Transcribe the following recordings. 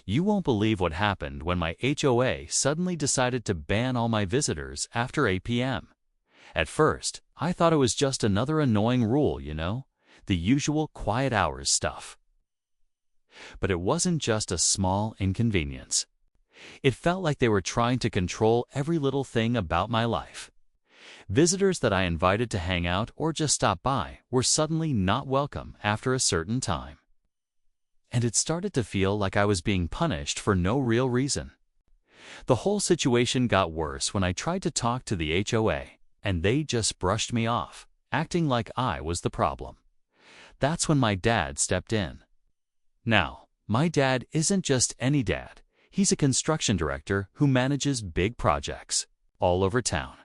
You won't believe what happened when my HOA suddenly decided to ban all my visitors after 8 p.m. At first, I thought it was just another annoying rule, the usual quiet hours stuff. But it wasn't just a small inconvenience. It felt like they were trying to control every little thing about my life. Visitors that I invited to hang out or just stop by were suddenly not welcome after a certain time. And it started to feel like I was being punished for no real reason. The whole situation got worse when I tried to talk to the HOA, and they just brushed me off, acting like I was the problem. That's when my dad stepped in. Now, my dad isn't just any dad. He's a construction director who manages big projects all over town.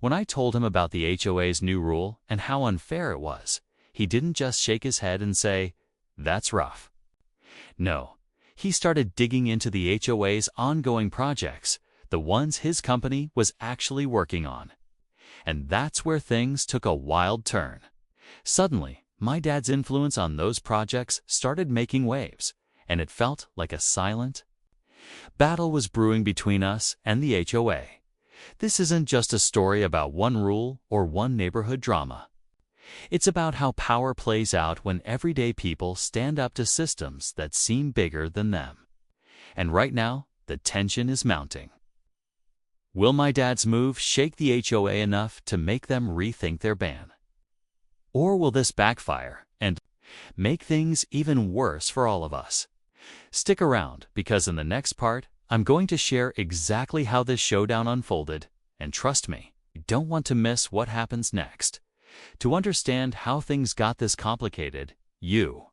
When I told him about the HOA's new rule and how unfair it was, he didn't just shake his head and say, "That's rough." No, he started digging into the HOA's ongoing projects, the ones his company was actually working on. And that's where things took a wild turn. Suddenly, my dad's influence on those projects started making waves, and it felt like a silent battle was brewing between us and the HOA. This isn't just a story about one rule or one neighborhood drama. It's about how power plays out when everyday people stand up to systems that seem bigger than them. And right now, the tension is mounting. Will my dad's move shake the HOA enough to make them rethink their ban? Or will this backfire and make things even worse for all of us? Stick around, because in the next part, I'm going to share exactly how this showdown unfolded, and trust me, you don't want to miss what happens next. To understand how things got this complicated, you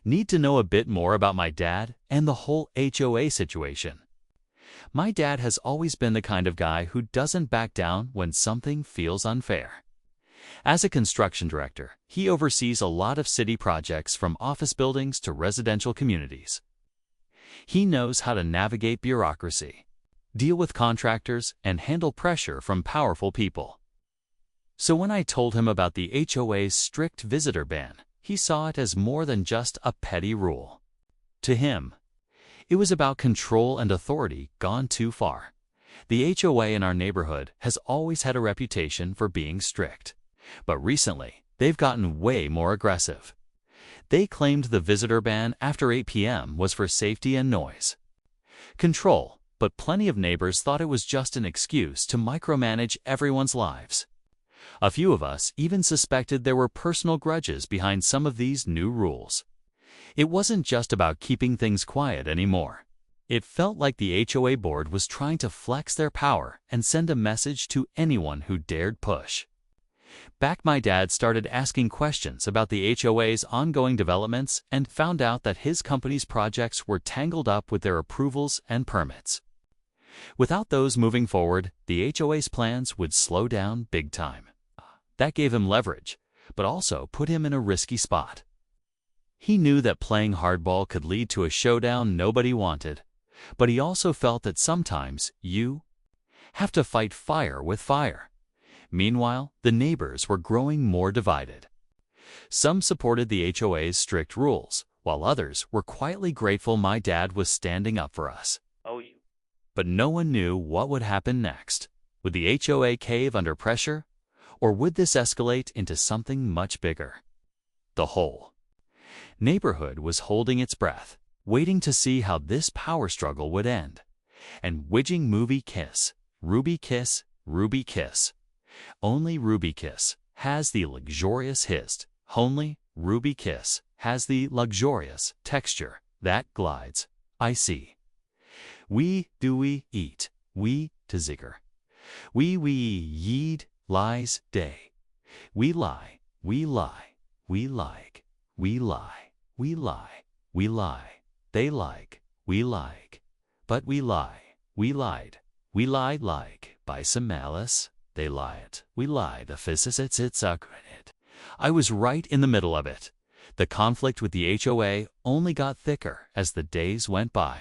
need to know a bit more about my dad and the whole HOA situation. My dad has always been the kind of guy who doesn't back down when something feels unfair. As a construction director, he oversees a lot of city projects from office buildings to residential communities. He knows how to navigate bureaucracy, deal with contractors, and handle pressure from powerful people. So when I told him about the HOA's strict visitor ban, he saw it as more than just a petty rule. To him, it was about control and authority gone too far. The HOA in our neighborhood has always had a reputation for being strict, but recently they've gotten way more aggressive. They claimed the visitor ban after 8 p.m. was for safety and noise control, but plenty of neighbors thought it was just an excuse to micromanage everyone's lives. A few of us even suspected there were personal grudges behind some of these new rules. It wasn't just about keeping things quiet anymore. It felt like the HOA board was trying to flex their power and send a message to anyone who dared push back. My dad started asking questions about the HOA's ongoing developments and found out that his company's projects were tangled up with their approvals and permits. Without those moving forward, the HOA's plans would slow down big time. That gave him leverage, but also put him in a risky spot. He knew that playing hardball could lead to a showdown nobody wanted, but he also felt that sometimes you have to fight fire with fire. Meanwhile, the neighbors were growing more divided. Some supported the HOA's strict rules, while others were quietly grateful my dad was standing up for us. But no one knew what would happen next. Would the HOA cave under pressure? Or would this escalate into something much bigger? The whole neighborhood was holding its breath, waiting to see how this power struggle would end. And widging movie kiss, Ruby kiss, Ruby kiss. Only Ruby kiss has the luxurious hist. Only Ruby kiss has the luxurious texture that glides. I see. We do we eat, we to zigger. We yeed, lies, day. We lie, we lie, we like, we lie, we lie, we lie. They like, but we lie, we lied, we lied like, by some malice, they lie it, we lied, the physicists it's a granite. I was right in the middle of it. The conflict with the HOA only got thicker as the days went by.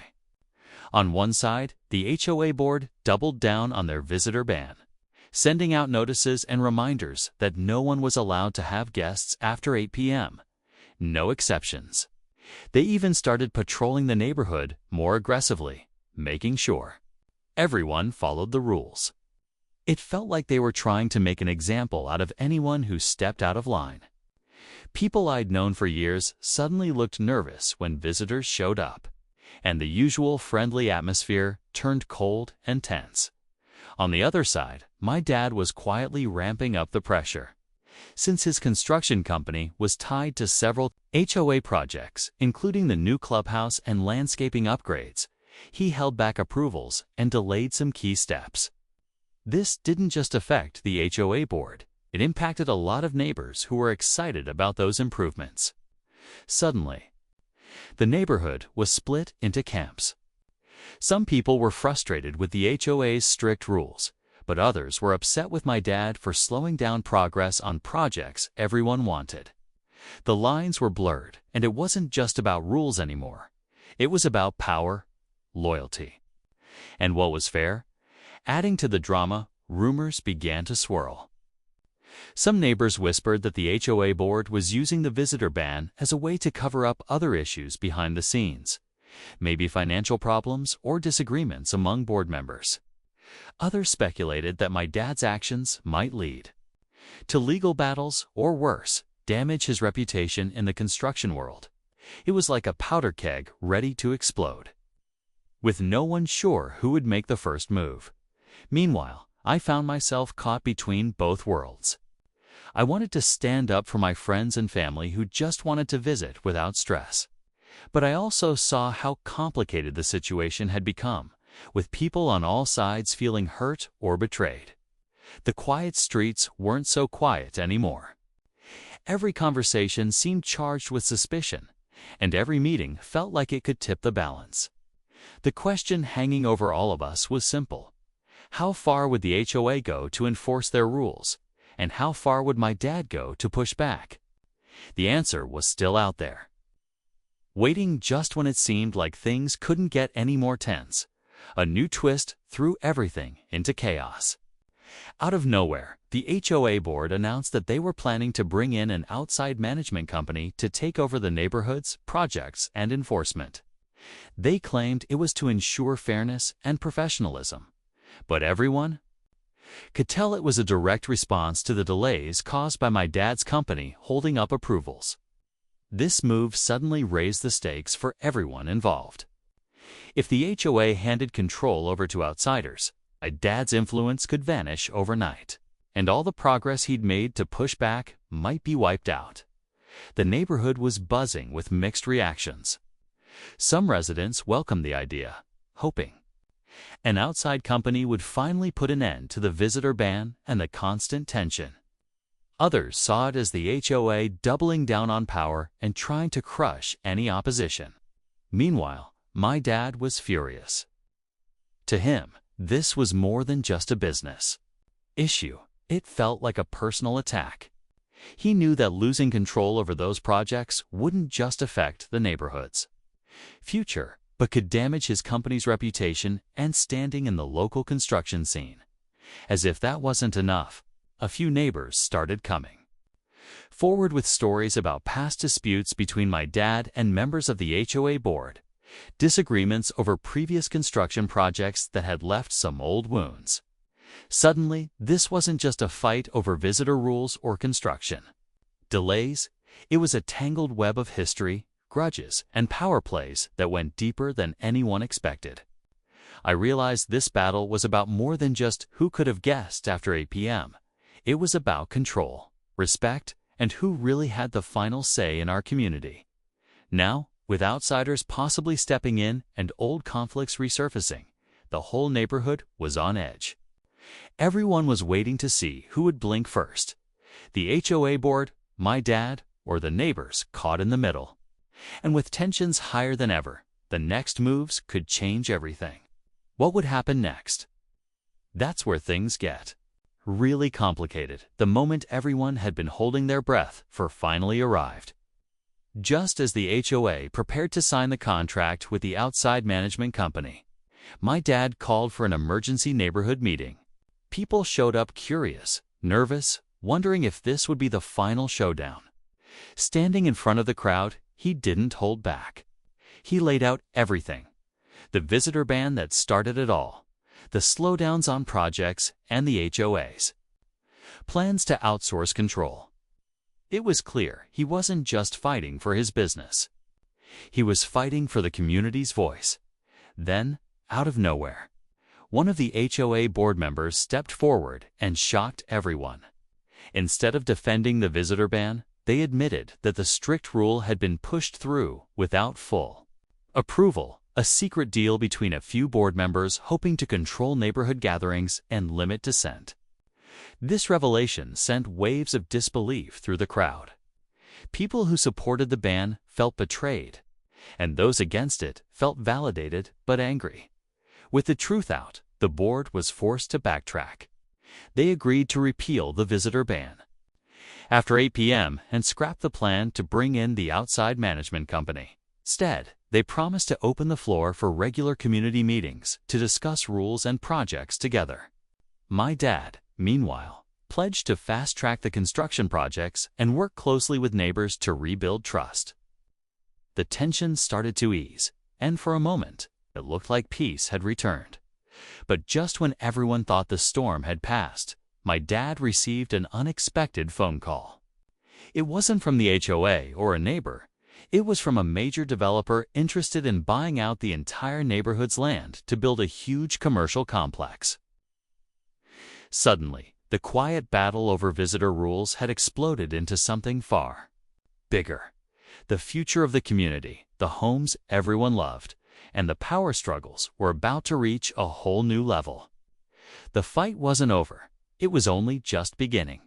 On one side, the HOA board doubled down on their visitor ban, sending out notices and reminders that no one was allowed to have guests after 8 p.m. No exceptions. They even started patrolling the neighborhood more aggressively, making sure everyone followed the rules. It felt like they were trying to make an example out of anyone who stepped out of line. People I'd known for years suddenly looked nervous when visitors showed up, and the usual friendly atmosphere turned cold and tense. On the other side, my dad was quietly ramping up the pressure. Since his construction company was tied to several HOA projects, including the new clubhouse and landscaping upgrades, he held back approvals and delayed some key steps. This didn't just affect the HOA board. It impacted a lot of neighbors who were excited about those improvements. Suddenly, the neighborhood was split into camps. Some people were frustrated with the HOA's strict rules, but others were upset with my dad for slowing down progress on projects everyone wanted. The lines were blurred, and it wasn't just about rules anymore. It was about power, loyalty, and what was fair. Adding to the drama, rumors began to swirl. Some neighbors whispered that the HOA board was using the visitor ban as a way to cover up other issues behind the scenes, maybe financial problems or disagreements among board members. Others speculated that my dad's actions might lead to legal battles or worse, damage his reputation in the construction world. It was like a powder keg ready to explode, with no one sure who would make the first move. Meanwhile, I found myself caught between both worlds. I wanted to stand up for my friends and family who just wanted to visit without stress. But I also saw how complicated the situation had become, with people on all sides feeling hurt or betrayed. The quiet streets weren't so quiet anymore. Every conversation seemed charged with suspicion, and every meeting felt like it could tip the balance. The question hanging over all of us was simple. How far would the HOA go to enforce their rules, and how far would my dad go to push back? The answer was still out there, waiting just when it seemed like things couldn't get any more tense. A new twist threw everything into chaos. Out of nowhere, the HOA board announced that they were planning to bring in an outside management company to take over the neighborhood's projects and enforcement. They claimed it was to ensure fairness and professionalism. But everyone could tell it was a direct response to the delays caused by my dad's company holding up approvals. This move suddenly raised the stakes for everyone involved. If the HOA handed control over to outsiders, my dad's influence could vanish overnight, and all the progress he'd made to push back might be wiped out. The neighborhood was buzzing with mixed reactions. Some residents welcomed the idea, hoping an outside company would finally put an end to the visitor ban and the constant tension. Others saw it as the HOA doubling down on power and trying to crush any opposition. Meanwhile, my dad was furious. To him, this was more than just a business issue. It felt like a personal attack. He knew that losing control over those projects wouldn't just affect the neighborhood's future, but could damage his company's reputation and standing in the local construction scene. As if that wasn't enough, a few neighbors started coming forward with stories about past disputes between my dad and members of the HOA board, disagreements over previous construction projects that had left some old wounds. Suddenly, this wasn't just a fight over visitor rules or construction delays. It was a tangled web of history, grudges, and power plays that went deeper than anyone expected. I realized this battle was about more than just who could have guessed after 8 p.m. It was about control, respect, and who really had the final say in our community. Now, with outsiders possibly stepping in and old conflicts resurfacing, the whole neighborhood was on edge. Everyone was waiting to see who would blink first: the HOA board, my dad, or the neighbors caught in the middle. And with tensions higher than ever, the next moves could change everything. What would happen next? That's where things get really complicated. The moment everyone had been holding their breath for finally arrived. Just as the HOA prepared to sign the contract with the outside management company, my dad called for an emergency neighborhood meeting. People showed up curious, nervous, wondering if this would be the final showdown. Standing in front of the crowd, he didn't hold back. He laid out everything. The visitor ban that started it all, the slowdowns on projects, and the HOAs. Plans to outsource control. It was clear he wasn't just fighting for his business. He was fighting for the community's voice. Then, out of nowhere, one of the HOA board members stepped forward and shocked everyone. Instead of defending the visitor ban, they admitted that the strict rule had been pushed through without full approval, a secret deal between a few board members hoping to control neighborhood gatherings and limit dissent. This revelation sent waves of disbelief through the crowd. People who supported the ban felt betrayed, and those against it felt validated but angry. With the truth out, the board was forced to backtrack. They agreed to repeal the visitor ban after 8 p.m. and scrap the plan to bring in the outside management company. Instead, they promised to open the floor for regular community meetings to discuss rules and projects together. My dad, meanwhile, pledged to fast-track the construction projects and work closely with neighbors to rebuild trust. The tension started to ease, and for a moment, it looked like peace had returned. But just when everyone thought the storm had passed, my dad received an unexpected phone call. It wasn't from the HOA or a neighbor. It was from a major developer interested in buying out the entire neighborhood's land to build a huge commercial complex. Suddenly, the quiet battle over visitor rules had exploded into something far bigger. The future of the community, the homes everyone loved, and the power struggles were about to reach a whole new level. The fight wasn't over. It was only just beginning.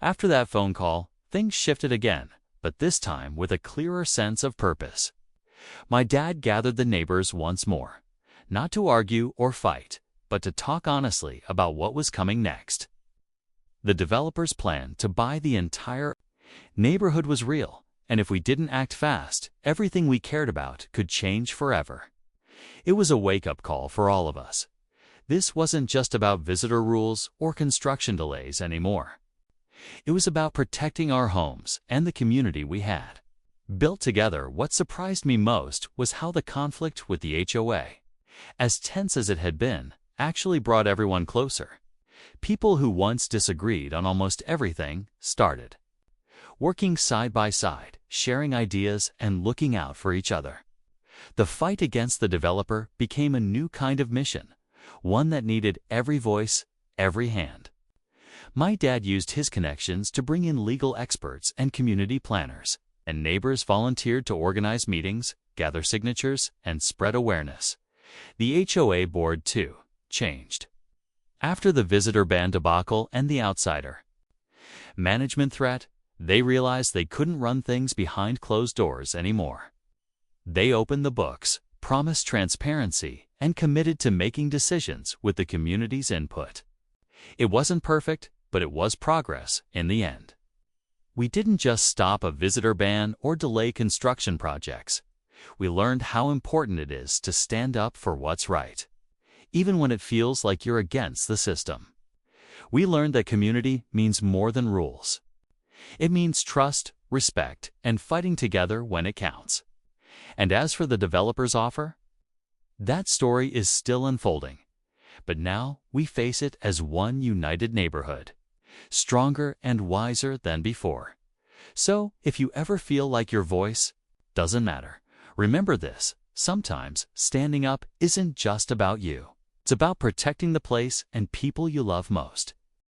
After that phone call, things shifted again, but this time with a clearer sense of purpose. My dad gathered the neighbors once more, not to argue or fight, but to talk honestly about what was coming next. The developer's plan to buy the entire neighborhood was real, and if we didn't act fast, everything we cared about could change forever. It was a wake-up call for all of us. This wasn't just about visitor rules or construction delays anymore. It was about protecting our homes and the community we had built together. What surprised me most was how the conflict with the HOA, as tense as it had been, actually brought everyone closer. People who once disagreed on almost everything started working side by side, sharing ideas and looking out for each other. The fight against the developer became a new kind of mission, one that needed every voice, every hand. My dad used his connections to bring in legal experts and community planners, and neighbors volunteered to organize meetings, gather signatures, and spread awareness. The HOA board, too, changed. After the visitor ban debacle and the outsider management threat, they realized they couldn't run things behind closed doors anymore. They opened the books, promised transparency, and committed to making decisions with the community's input. It wasn't perfect, but it was progress in the end. We didn't just stop a visitor ban or delay construction projects. We learned how important it is to stand up for what's right, even when it feels like you're against the system. We learned that community means more than rules. It means trust, respect, and fighting together when it counts. And as for the developer's offer, that story is still unfolding. But now we face it as one united neighborhood, stronger and wiser than before. So if you ever feel like your voice doesn't matter, remember this: sometimes standing up isn't just about you. It's about protecting the place and people you love most.